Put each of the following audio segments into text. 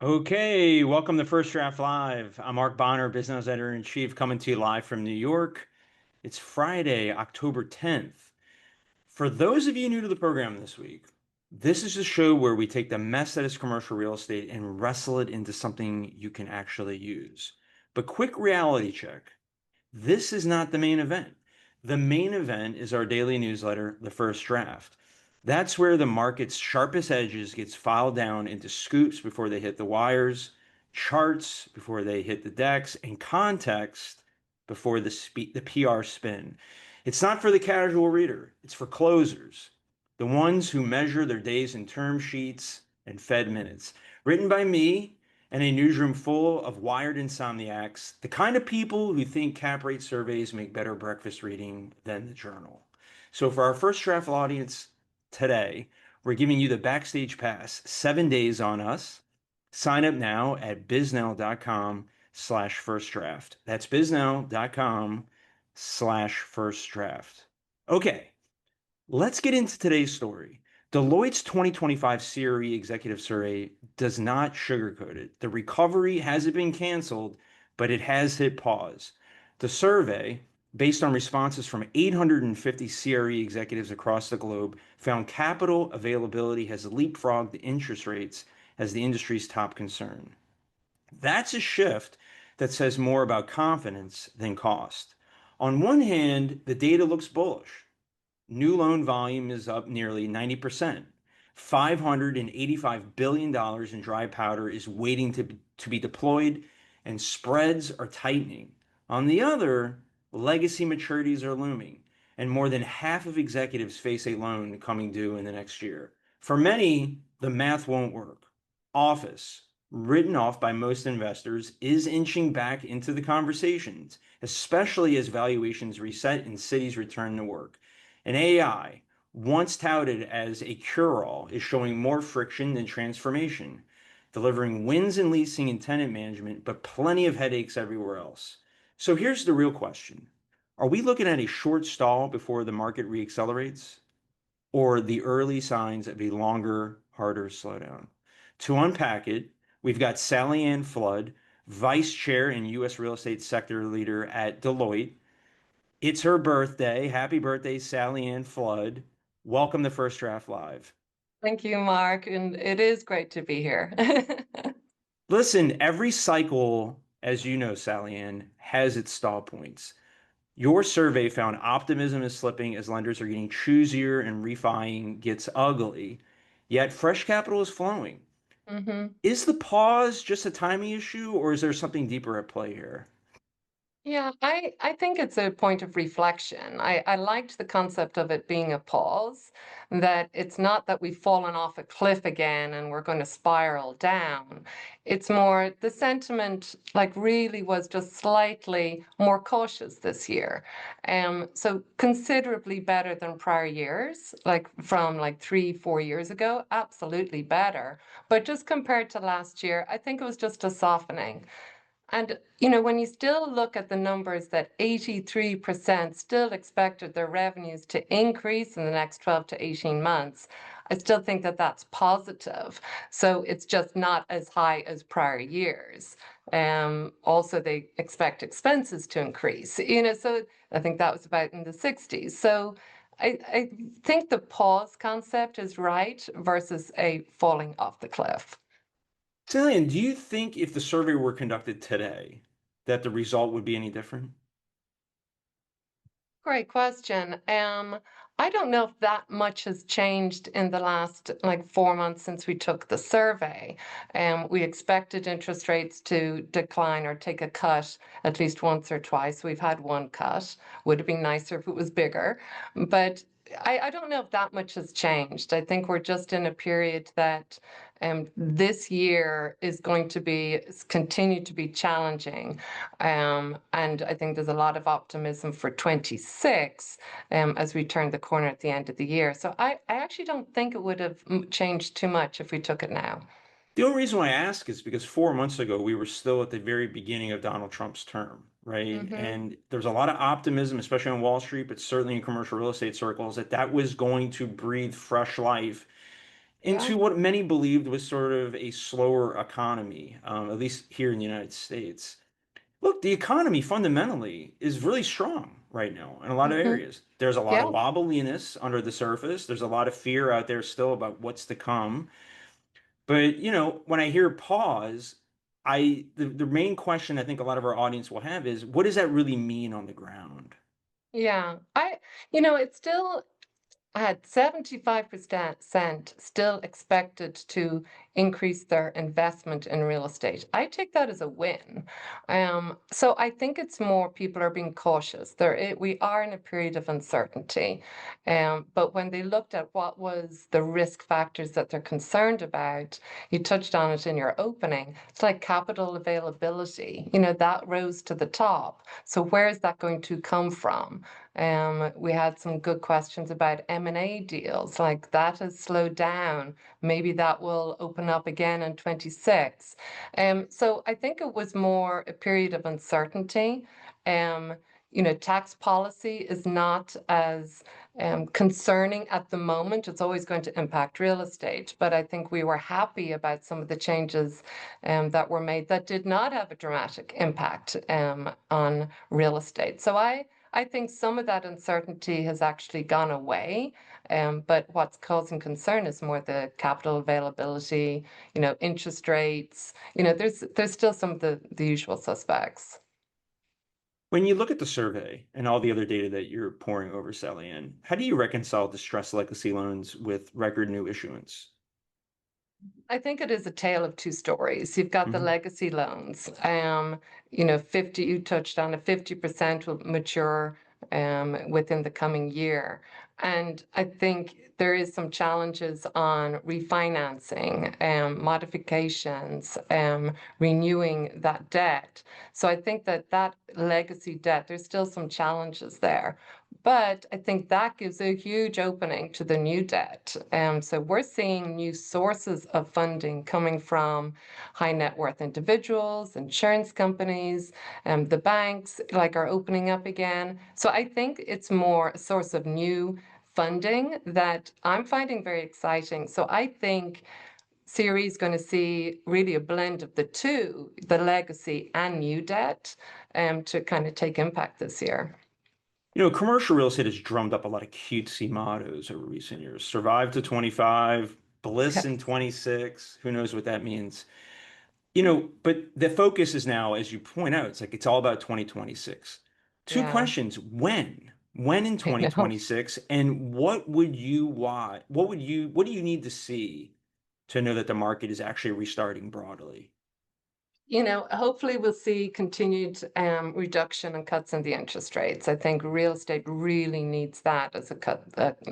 Okay, welcome to First Draft Live. I'm Mark Bonner, business editor-in-chief, coming to you live from New York. It's Friday, October 10th. For those of you new to the program this week, this is a show where we take the mess that is commercial real estate and wrestle it into something you can actually use. But quick reality check. This is not the main event. The main event is our daily newsletter, The First Draft. That's where the market's sharpest edges gets filed down into scoops before they hit the wires, charts before they hit the decks, and context before the PR spin. It's not for the casual reader. It's for closers, the ones who measure their days in term sheets and Fed minutes. Written by me and a newsroom full of wired insomniacs, the kind of people who think cap rate surveys make better breakfast reading than the journal. So for our first draft audience today, we're giving you the backstage pass, 7 days on us. Sign up now at biznell.com/first draft. That's biznell.com/first draft. Okay, let's get into today's story. Deloitte's 2025 CRE executive survey does not sugarcoat it. The recovery hasn't been canceled, but it has hit pause. The survey, based on responses from 850 CRE executives across the globe, found capital availability has leapfrogged interest rates as the industry's top concern. That's a shift that says more about confidence than cost. On one hand, the data looks bullish. New loan volume is up nearly 90%. $585 billion in dry powder is waiting to be deployed, and spreads are tightening. On the other, legacy maturities are looming, and more than half of executives face a loan coming due in the next year. For many, the math won't work. Office, written off by most investors, is inching back into the conversations, especially as valuations reset and cities return to work. And AI, once touted as a cure-all, is showing more friction than transformation, delivering wins in leasing and tenant management, but plenty of headaches everywhere else. So here's the real question. Are we looking at a short stall before the market reaccelerates, or the early signs of a longer, harder slowdown? To unpack it, we've got Sally Ann Flood, Vice Chair and U.S. Real Estate Sector Leader at Deloitte. It's her birthday. Happy birthday, Sally Ann Flood. Welcome to First Draft Live. Thank you, Mark, and it is great to be here. Listen, every cycle, as you know, Sally Ann, has its stall points. Your survey found optimism is slipping as lenders are getting choosier and refining gets ugly, yet fresh capital is flowing. hmm Is the pause just a timing issue, or is there something deeper at play here? Yeah, I think it's a point of reflection. I liked the concept of it being a pause, that it's not that we've fallen off a cliff again and we're going to spiral down. It's more the sentiment like really was just slightly more cautious this year. So considerably better than prior years, like from like 3, 4 years ago, absolutely better. But just compared to last year, I think it was just a softening. And, when you still look at the numbers that 83% still expected their revenues to increase in the next 12 to 18 months, I still think that that's positive. So it's just not as high as prior years. Also, they expect expenses to increase, so I think that was about in the 60s. So I think the pause concept is right versus a falling off the cliff. Cillian, do you think if the survey were conducted today, that the result would be any different? Great question. I don't know if that much has changed in the last like 4 months since we took the survey. We expected interest rates to decline or take a cut at least once or twice. We've had one cut. Would have been nicer if it was bigger, but I don't know if that much has changed. I think we're just in a period that this year is going to continue to be challenging. And I think there's a lot of optimism for 26 as we turn the corner at the end of the year. So I actually don't think it would have changed too much if we took it now. The only reason why I ask is because 4 months ago, we were still at the very beginning of Donald Trump's term, right? hmm And there's a lot of optimism, especially on Wall Street, but certainly in commercial real estate circles, that that was going to breathe fresh life Yeah. into what many believed was sort of a slower economy, at least here in the United States. Look, the economy fundamentally is really strong right now in a lot of Hmm. areas. There's a lot of Yeah. wobbliness under the surface. There's a lot of fear out there still about what's to come. But, when I hear pause, the main question I think a lot of our audience will have is, what does that really mean on the ground? Yeah. It's still at 75% still expected to increase their investment in real estate. I take that as a win. So I think it's more people are being cautious. We are in a period of uncertainty. But when they looked at what was the risk factors that they're concerned about, you touched on it in your opening. It's like capital availability, that rose to the top. So where is that going to come from? We had some good questions about M&A deals, like that has slowed down. Maybe that will open up again in 26. So I think it was more a period of uncertainty. Um, Tax policy is not as concerning at the moment. It's always going to impact real estate, but I think we were happy about some of the changes that were made that did not have a dramatic impact on real estate. So I think some of that uncertainty has actually gone away, but what's causing concern is more the capital availability, interest rates. There's still some of the usual suspects. When you look at the survey and all the other data that you're pouring over, Sally Ann, how do you reconcile distressed legacy loans with record new issuance? I think it is a tale of two stories. You've got the Mhm. legacy loans. 50, you touched on it, 50% will mature within the coming year. And I think there is some challenges on refinancing, modifications, renewing that debt. So I think that legacy debt, there's still some challenges there. But I think that gives a huge opening to the new debt. So we're seeing new sources of funding coming from high net worth individuals, insurance companies, the banks like are opening up again. So I think it's more a source of new funding that I'm finding very exciting. So I think CRE is going to see really a blend of the two, the legacy and new debt, to kind of take impact this year. Commercial real estate has drummed up a lot of cutesy mottos over recent years. Survive to 25, bliss in 26. Who knows what that means? But the focus is now, as you point out, it's all about 2026. Two Yeah, questions. When? When in I know. 2026? And what would you want? What do you need to see to know that the market is actually restarting broadly? Hopefully we'll see continued reduction and cuts in the interest rates. I think real estate really needs that as a cut,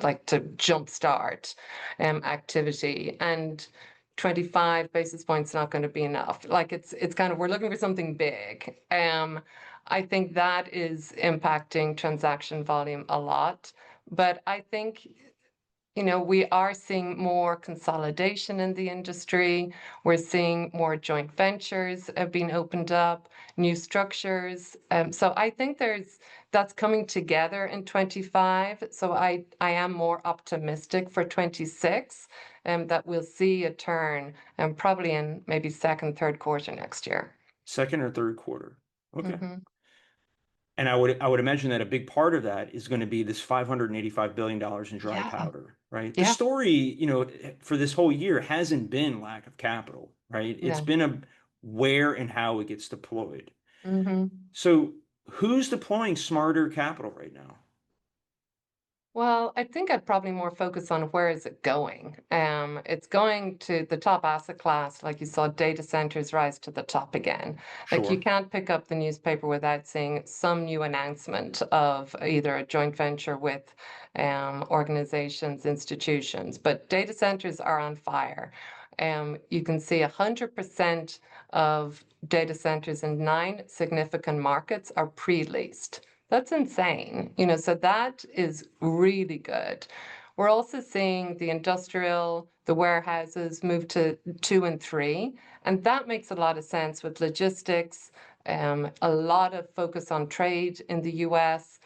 like to jumpstart activity. And 25 basis points not going to be enough. Like it's kind of we're looking for something big. I think that is impacting transaction volume a lot. But I think we are seeing more consolidation in the industry. We're seeing more joint ventures being opened up, new structures. So I think that's coming together in 25. So I am more optimistic for 26, that we'll see a turn, probably in maybe second, third quarter next year. Second or third quarter? Okay. Hmm. And I would imagine that a big part of that is going to be this $585 billion in dry Yeah, powder, right? The yeah, story, for this whole year hasn't been lack of capital, right? It's no. been a where and how it gets deployed. Hmm. So who's deploying smarter capital right now? Well, I think I'd probably more focus on where is it going. It's going to the top asset class, like you saw data centers rise to the top again. Like you Sure. can't pick up the newspaper without seeing some new announcement of either a joint venture with organizations, institutions. But data centers are on fire. You can see 100% of data centers in 9 significant markets are pre-leased. That's insane. So that is really good. We're also seeing the industrial, the warehouses move to 2 and 3, and that makes a lot of sense with logistics, a lot of focus on trade in the US.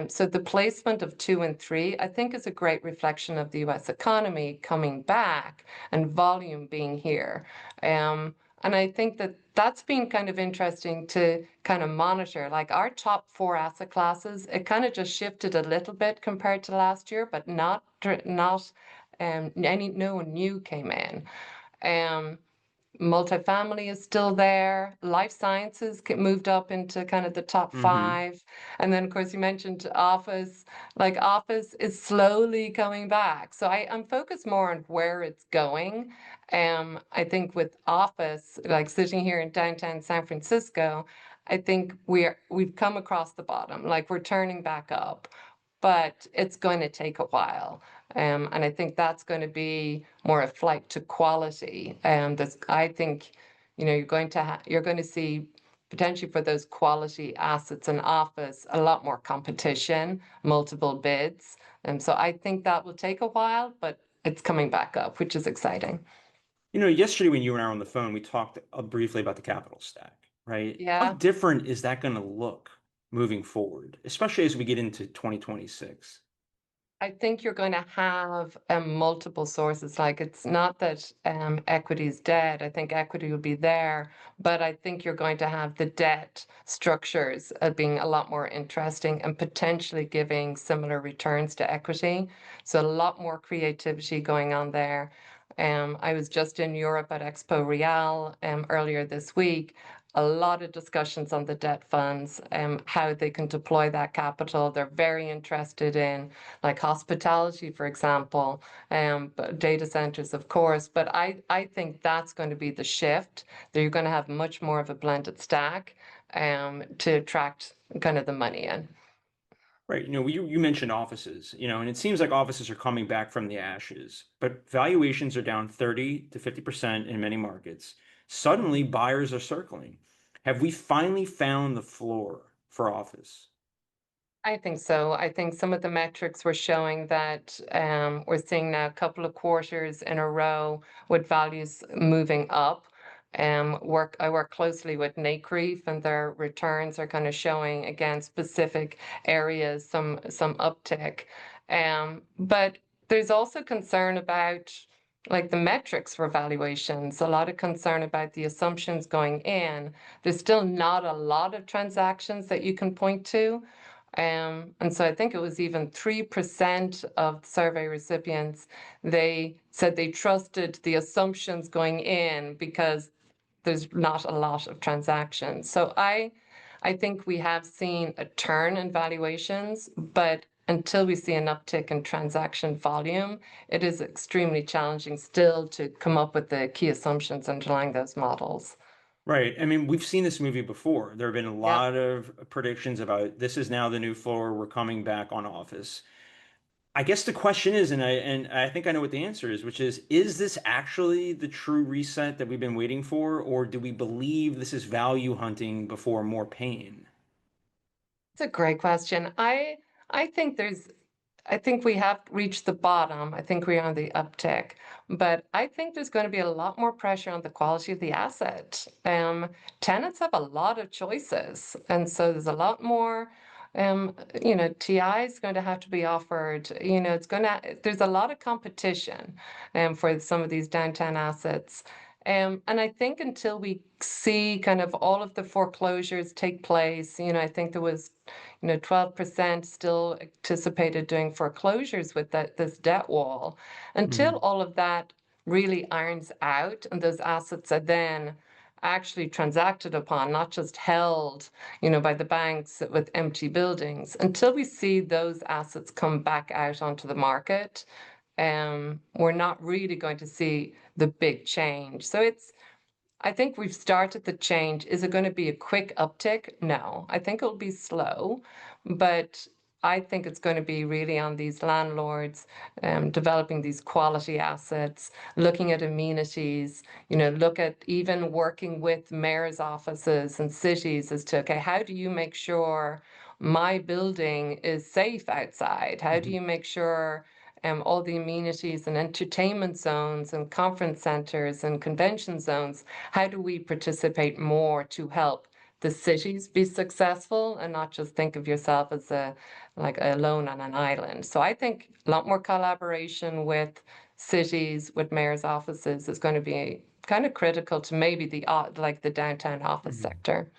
So the placement of 2 and 3, I think, is a great reflection of the US economy coming back and volume being here. And I think that that's been kind of interesting to kind of monitor. Like our top 4 asset classes, it kind of just shifted a little bit compared to last year, but not no new came in. Um, Multifamily is still there. Life sciences moved up into kind of the top Hmm. 5. And then, of course, you mentioned office. Like office is slowly coming back. So I'm focused more on where it's going. I think with office, like sitting here in downtown San Francisco, I think we've come across the bottom. Like we're turning back up, but it's going to take a while. And I think that's going to be more a flight to quality. That's I think, you're going to see potentially for those quality assets in office a lot more competition, multiple bids. And so I think that will take a while, but it's coming back up, which is exciting. Yesterday when you and I were on the phone, we talked briefly about the capital stack, right? How Yeah. different is that going to look moving forward, especially as we get into 2026? I think you're going to have multiple sources. Like it's not that equity is dead. I think equity will be there, but I think you're going to have the debt structures being a lot more interesting and potentially giving similar returns to equity. So a lot more creativity going on there. I was just in Europe at Expo Real earlier this week. A lot of discussions on the debt funds, how they can deploy that capital. They're very interested in like hospitality, for example, but data centers, of course. But I think that's going to be the shift, that you're going to have much more of a blended stack to attract kind of the money in. Right. You mentioned offices, and it seems like offices are coming back from the ashes, but valuations are down 30 to 50% in many markets. Suddenly, buyers are circling. Have we finally found the floor for office? I think so. I think some of the metrics were showing that we're seeing now a couple of quarters in a row with values moving up. I work closely with NCREIF, and their returns are kind of showing again specific areas some uptick. But there's also concern about like the metrics for valuations. A lot of concern about the assumptions going in. There's still not a lot of transactions that you can point to. And so I think it was even 3% of survey recipients, they said they trusted the assumptions going in because there's not a lot of transactions. So I think we have seen a turn in valuations, but until we see an uptick in transaction volume, it is extremely challenging still to come up with the key assumptions underlying those models. Right. I mean, we've seen this movie before. There have been a Yeah. lot of predictions about this is now the new floor. We're coming back on office. I guess the question is, and I think I know what the answer is this actually the true reset that we've been waiting for, or do we believe this is value hunting before more pain? It's a great question. I think I think we have reached the bottom. I think we're on the uptick, but I think there's going to be a lot more pressure on the quality of the asset. Tenants have a lot of choices, and so there's a lot more. TI is going to have to be offered. There's a lot of competition, for some of these downtown assets. And I think until we see kind of all of the foreclosures take place, I think there was 12% still anticipated doing foreclosures with this debt wall. Until Mhm. all of that really irons out and those assets are then actually transacted upon, not just held, by the banks with empty buildings, until we see those assets come back out onto the market, we're not really going to see the big change. So I think we've started the change. Is it going to be a quick uptick? No, I think it'll be slow, but I think it's going to be really on these landlords developing these quality assets, looking at amenities, look at even working with mayor's offices and cities as to, okay, how do you make sure my building is safe outside? How do Mhm. you make sure all the amenities and entertainment zones and conference centers and convention zones, how do we participate more to help the cities be successful and not just think of yourself as like alone on an island. So I think a lot more collaboration with cities, with mayor's offices is going to be kind of critical to maybe like the downtown office Mhm. sector.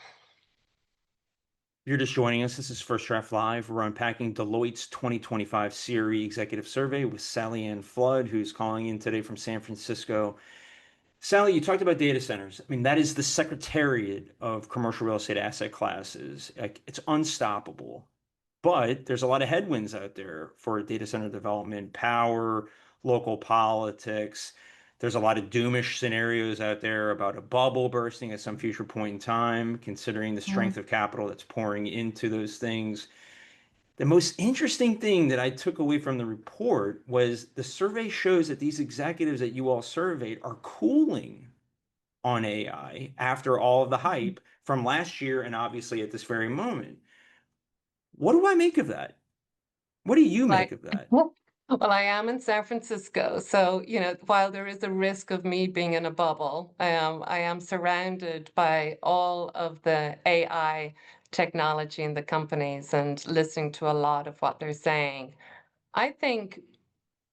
You're just joining us. This is First Draft Live. We're unpacking Deloitte's 2025 CRE Executive Survey with Sally Ann Flood, who's calling in today from San Francisco. Sally, you talked about data centers. I mean, that is the secretariat of commercial real estate asset classes. Like, it's unstoppable. But there's a lot of headwinds out there for data center development, power, local politics. There's a lot of doomish scenarios out there about a bubble bursting at some future point in time, considering the strength of capital that's pouring into those things. The most interesting thing that I took away from the report was the survey shows that these executives that you all surveyed are cooling on AI after all of the hype from last year and obviously at this very moment. What do I make of that? What do you make Like, of that? well, I am in San Francisco, so while there is a risk of me being in a bubble, I am surrounded by all of the AI technology in the companies and listening to a lot of what they're saying. I think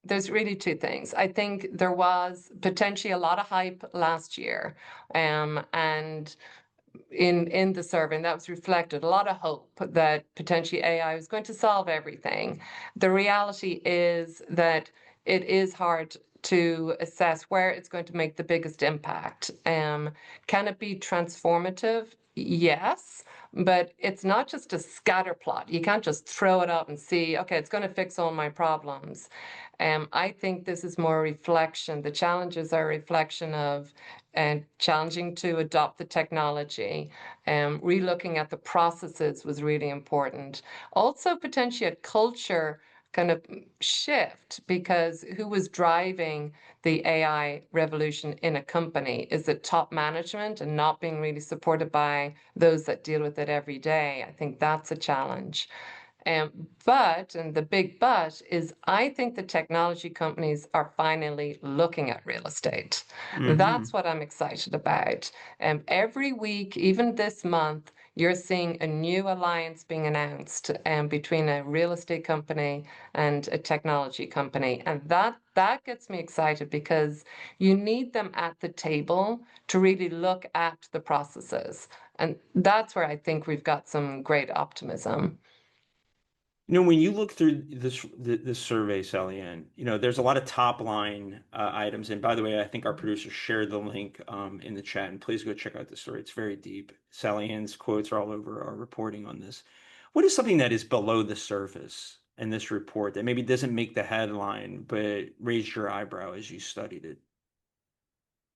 there's really two things. I think there was potentially a lot of hype last year, and in the survey, and that was reflected a lot of hope that potentially AI was going to solve everything. The reality is that it is hard to assess where it's going to make the biggest impact. Can it be transformative? Yes, but it's not just a scatter plot. You can't just throw it up and see, okay, it's going to fix all my problems. I think this is more reflection. The challenges are a reflection of and challenging to adopt the technology. Relooking at the processes was really important. Also, potentially a culture kind of shift, because who was driving the AI revolution in a company? Is it top management and not being really supported by those that deal with it every day? I think that's a challenge. And the big but is I think the technology companies are finally looking at real estate. That's Hmm. what I'm excited about. Every week, even this month, you're seeing a new alliance being announced between a real estate company and a technology company. And that gets me excited because you need them at the table to really look at the processes. And that's where I think we've got some great optimism. When you look through this survey, Sally Ann, there's a lot of top line items. And by the way, I think our producer shared the link in the chat. And please go check out the story. It's very deep. Sally Ann's quotes are all over our reporting on this. What is something that is below the surface in this report that maybe doesn't make the headline, but raised your eyebrow as you studied it?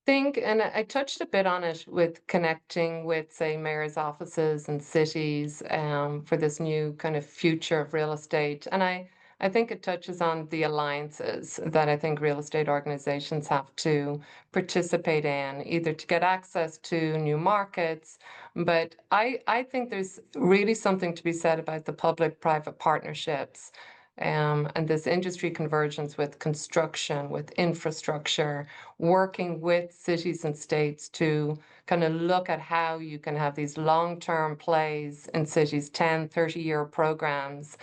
Think, and I touched a bit on it with connecting with, say, mayor's offices and cities for this new kind of future of real estate. And I think it touches on the alliances that I think real estate organizations have to participate in, either to get access to new markets. But I think there's really something to be said about the public-private partnerships. And this industry convergence with construction, with infrastructure, working with cities and states to kind of look at how you can have these long-term plays in cities, 10, 30-year programs.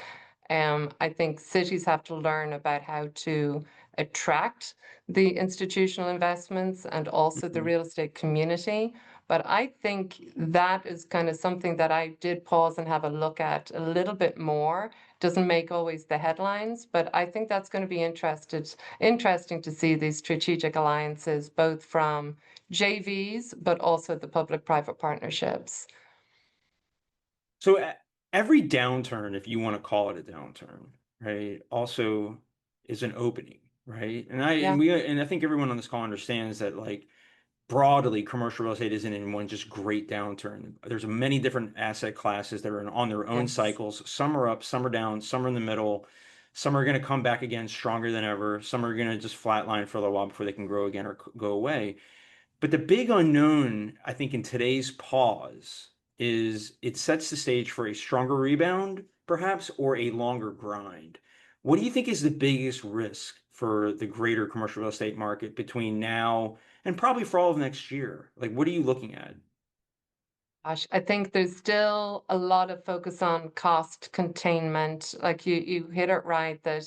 I think cities have to learn about how to attract the institutional investments and also the Mhm. real estate community. But I think that is kind of something that I did pause and have a look at a little bit more. Doesn't make always the headlines, but I think that's going to be interesting to see these strategic alliances, both from JVs, but also the public-private partnerships. So every downturn, if you want to call it a downturn, right, also is an opening, right? Yeah. And I think everyone on this call understands that, like, broadly, commercial real estate isn't in one just great downturn. There's many different asset classes that are on their own Yes. cycles. Some are up, some are down, some are in the middle. Some are going to come back again stronger than ever. Some are going to just flatline for a little while before they can grow again or go away. But the big unknown, I think, in today's pause is it sets the stage for a stronger rebound, perhaps, or a longer grind. What do you think is the biggest risk for the greater commercial real estate market between now and probably for all of next year? Like, what are you looking at? Gosh, I think there's still a lot of focus on cost containment. Like you hit it right that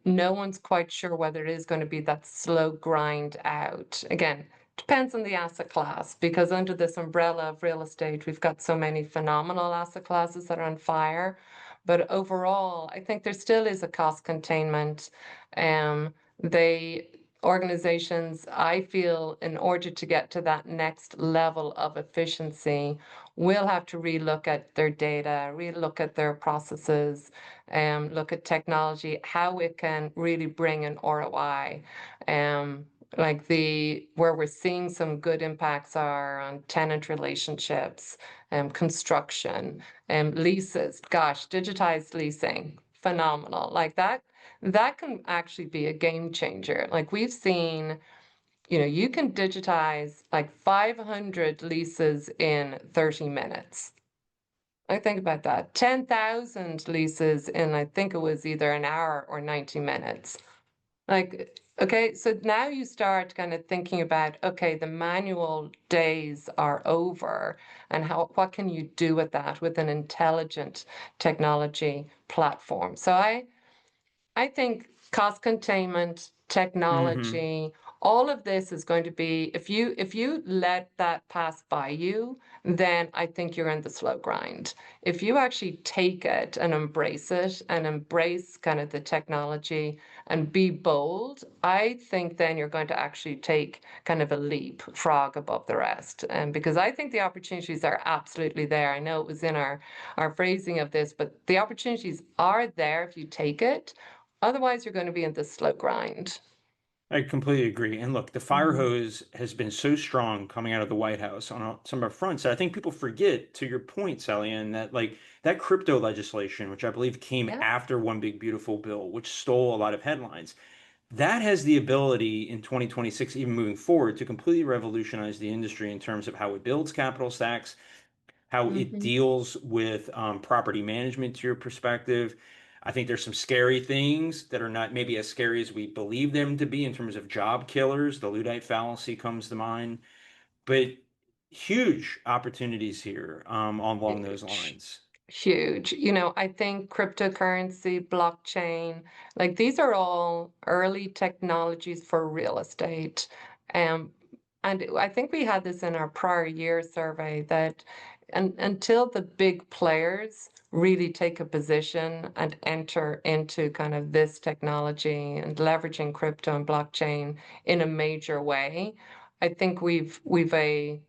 no one's quite sure whether it is going to be that slow grind out. Again, depends on the asset class, because under this umbrella of real estate, we've got so many phenomenal asset classes that are on fire. But overall, I think there still is a cost containment. They organizations, I feel, in order to get to that next level of efficiency, will have to relook at their data, relook at their processes, look at technology, how it can really bring an ROI. Like where we're seeing some good impacts are on tenant relationships, construction, leases. Gosh, digitized leasing, phenomenal. Like that can actually be a game changer. Like we've seen, you can digitize like 500 leases in 30 minutes. I think about that. 10,000 leases in, I think it was either an hour or 90 minutes. Like, okay, so now you start kind of thinking about, okay, the manual days are over, and what can you do with that with an intelligent technology platform? So I think cost containment, Mm-hmm. technology, all of this is going to be, if you let that pass by you, then I think you're in the slow grind. If you actually take it and embrace kind of the technology and be bold, I think then you're going to actually take kind of a leapfrog above the rest. And because I think the opportunities are absolutely there. I know it was in our phrasing of this, but the opportunities are there if you take it. Otherwise, you're going to be in this slow grind. I completely agree. And look, the fire Mhm. hose has been so strong coming out of the White House on some of our fronts that I think people forget, to your point, Sally, Ann, that like that crypto legislation, which I believe came Yeah. after One Big Beautiful Bill, which stole a lot of headlines, that has the ability in 2026, even moving forward, to completely revolutionize the industry in terms of how it builds capital stacks, how it Mhm. deals with property management to your perspective. I think there's some scary things that are not maybe as scary as we believe them to be in terms of job killers. The Luddite fallacy comes to mind, but huge opportunities here along those Huge. lines. Huge. I think cryptocurrency, blockchain, like these are all early technologies for real estate. Um, and I think we had this in our prior year survey that until the big players really take a position and enter into kind of this technology and leveraging crypto and blockchain in a major way, I think we've a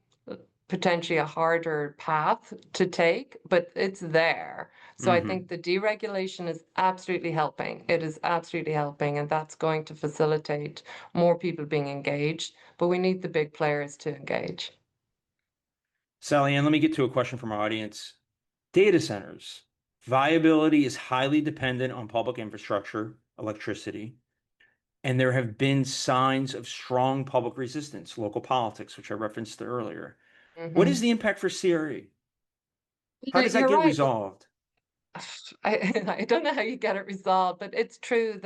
potentially a harder path to take, but it's there. So I Hmm. think the deregulation is absolutely helping. It is absolutely helping, and that's going to facilitate more people being engaged. But we need the big players to engage. Sally Ann, let me get to a question from our audience. Data centers. Viability is highly dependent on public infrastructure, electricity, and there have been signs of strong public resistance, local politics, which I referenced earlier. What is Mhm. the impact for CRE? How does that You're get right. resolved? I don't know how you get it resolved, but it's true.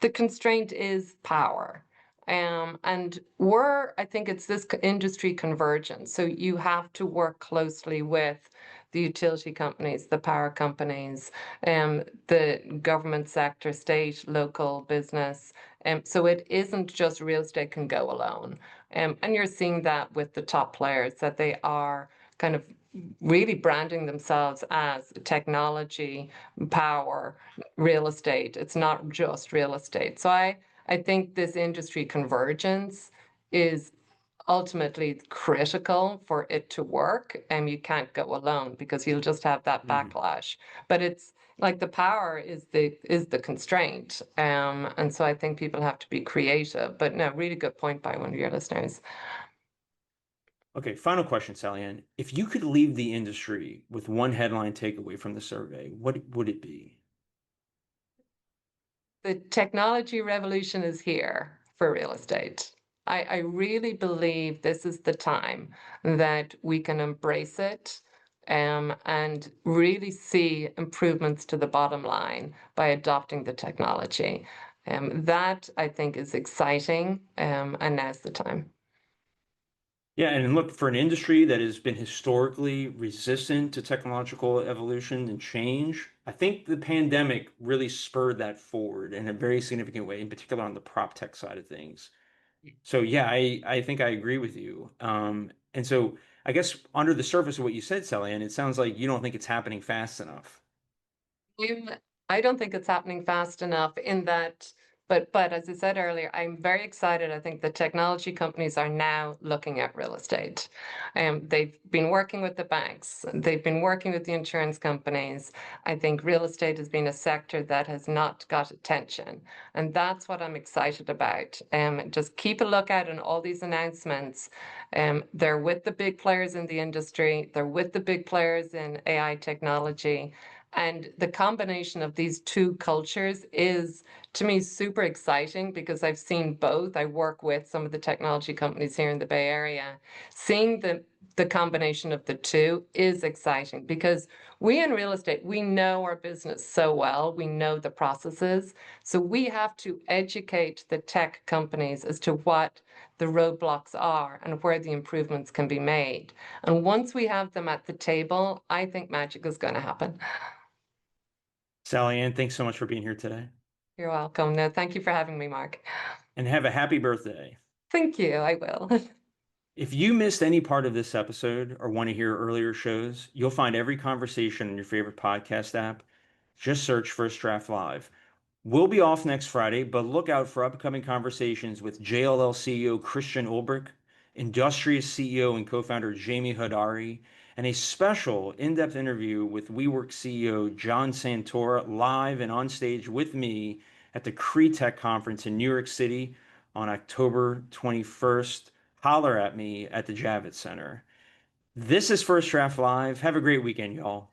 The constraint is power. And I think it's this industry convergence. So you have to work closely with the utility companies, the power companies, the government sector, state, local business. So it isn't just real estate can go alone. And you're seeing that with the top players, that they are kind of really branding themselves as technology, power, real estate. It's not just real estate. So I think this industry convergence is ultimately critical for it to work. And you can't go alone because you'll just have that Mhm. backlash. But it's like the power is the constraint. And so I think people have to be creative. But no, really good point by one of your listeners. Okay, final question, Sally Ann. If you could leave the industry with one headline takeaway from the survey, what would it be? The technology revolution is here for real estate. I really believe this is the time that we can embrace it, and really see improvements to the bottom line by adopting the technology. That I think is exciting, and now's the time. Yeah, and look, for an industry that has been historically resistant to technological evolution and change, I think the pandemic really spurred that forward in a very significant way, in particular on the prop tech side of things. So yeah, I think I agree with you. And so I guess under the surface of what you said, Sally, and it sounds like you don't think it's happening fast enough. I'm, I don't think it's happening fast enough in that, but as I said earlier, I'm very excited. I think the technology companies are now looking at real estate. They've been working with the banks, they've been working with the insurance companies. I think real estate has been a sector that has not got attention, and that's what I'm excited about. Just keep a lookout on all these announcements. They're with the big players in the industry, they're with the big players in AI technology. And the combination of these two cultures is, to me, super exciting because I've seen both. I work with some of the technology companies here in the Bay Area. Seeing the combination of the two is exciting because we in real estate, we know our business so well, we know the processes. So we have to educate the tech companies as to what the roadblocks are and where the improvements can be made. And once we have them at the table, I think magic is going to happen. Sally Ann, thanks so much for being here today. You're welcome. No, thank you for having me, Mark. And have a happy birthday. Thank you. I will. If you missed any part of this episode or want to hear earlier shows, you'll find every conversation in your favorite podcast app. Just search First Draft Live. We'll be off next Friday, but look out for upcoming conversations with JLL CEO Christian Ulbrich, Industrious CEO and co-founder Jamie Hodari, and a special in-depth interview with WeWork CEO John Santora live and on stage with me at the CRETech conference in New York City on October 21st. Holler at me at the Javits Center. This is First Draft Live. Have a great weekend, y'all.